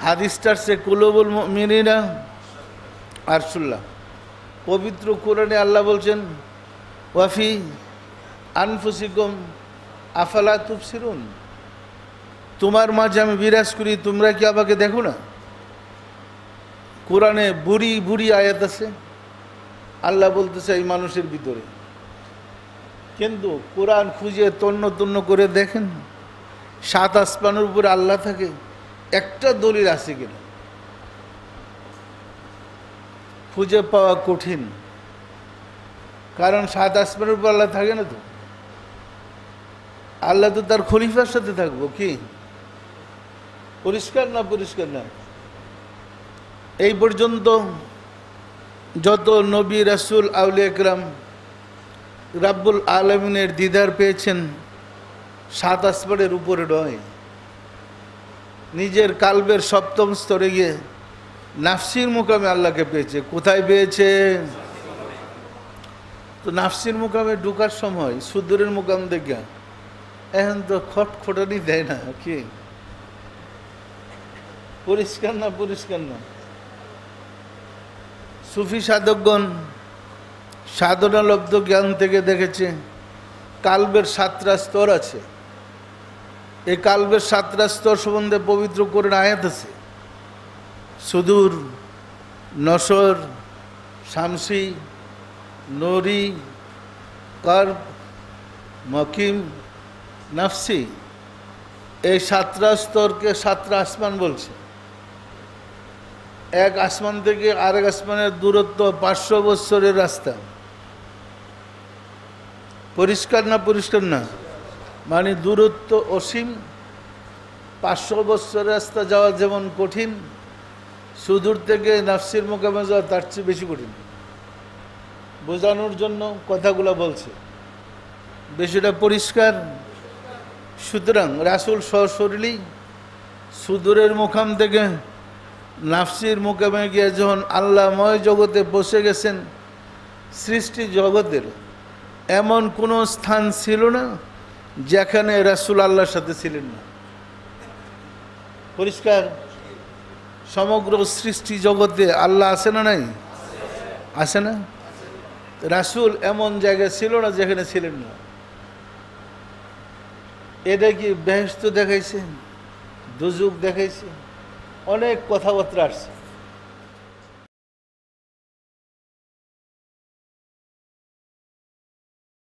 হাদিসটার সে কুলুবুল মুমিনিনা আরশুল্লাহ। পবিত্র কোরআনে আল্লাহ বলছেন ওয়াফি আনফুসিকুম আফালা তুবসিরুন, তোমার মাঝে আমি বিরাজ করি, তোমরা কি আমাকে দেখো না? কোরআনে বুড়ি বুড়ি আয়াত আছে, আল্লাহ বলতেছে এই মানুষের ভিতরে। কিন্তু কোরআন খুঁজে তন্ন তন্ন করে দেখেন, 7 আসমানের উপরে আল্লাহ থাকে, একটা দলিল আছে কিনা খুঁজে পাওয়া কঠিন। কারণ 7 আসমানের উপর আল্লাহ থাকে না তো, আল্লাহ তো তার খলিফার সাথে থাকবো। কি পরিষ্কার না? পরিষ্কার না? এই পর্যন্ত যত নবী রাসূল আউলিয়া একরাম রাব্বুল আলামিনের দিদার পেয়েছেন 7 আসমানের উপরে নয়, নিজের কালবের 7ম স্তরে গিয়ে নাফসির মুকামে আল্লাহকে পেয়েছে। কোথায় পেয়েছে? তো নাফসির মুকামে ঢুকার সময় সুদূরের মুকাম দেখে এখন তো খটখটানি দেয় না। কি পরিষ্কার না? পরিষ্কার না? সুফি সাধকগণ সাধনালব্ধ জ্ঞান থেকে দেখেছে কালবের 7টা স্তর আছে। এই কালবের 7টা স্তর সম্বন্ধে পবিত্র কোরআন আয়াত আছে। সুদূর, নসর, শামসি, নরি, কার্ব, মকিম, নাফসি, এই 7টা স্তরকে 7টা আসমান বলছে। এক আসমান থেকে আরেক আসমানের দূরত্ব 500 বৎসরের রাস্তা। পরিষ্কার না? পরিষ্কার না? মানে দূরত্ব অসীম। 500 বৎসরের রাস্তা যাওয়া যেমন কঠিন, সুদূর থেকে নাফসির মোকামে যাওয়া তার চেয়ে বেশি কঠিন। বোঝানোর জন্য কথাগুলো বলছে, বেশিটা পরিষ্কার। সুতরাং রাসূল সশরীরই সুদূরের মুকাম থেকে নাফসির মুকামে গিয়ে যখন আল্লাহময় জগতে বসে গেছেন, সৃষ্টি জগতের এমন কোনো স্থান ছিল না যেখানে রাসূল আল্লাহর সাথে ছিলেন না। পরিষ্কার? সমগ্র সৃষ্টি জগতে আল্লাহ আছে না নাই? আছে না? রাসূল এমন জায়গায় ছিল না যেখানে ছিলেন না। এটা কি বেহেশত দেখাইছে, দুজুক দেখাইছে, অনেক কথাবার্তা আসছে।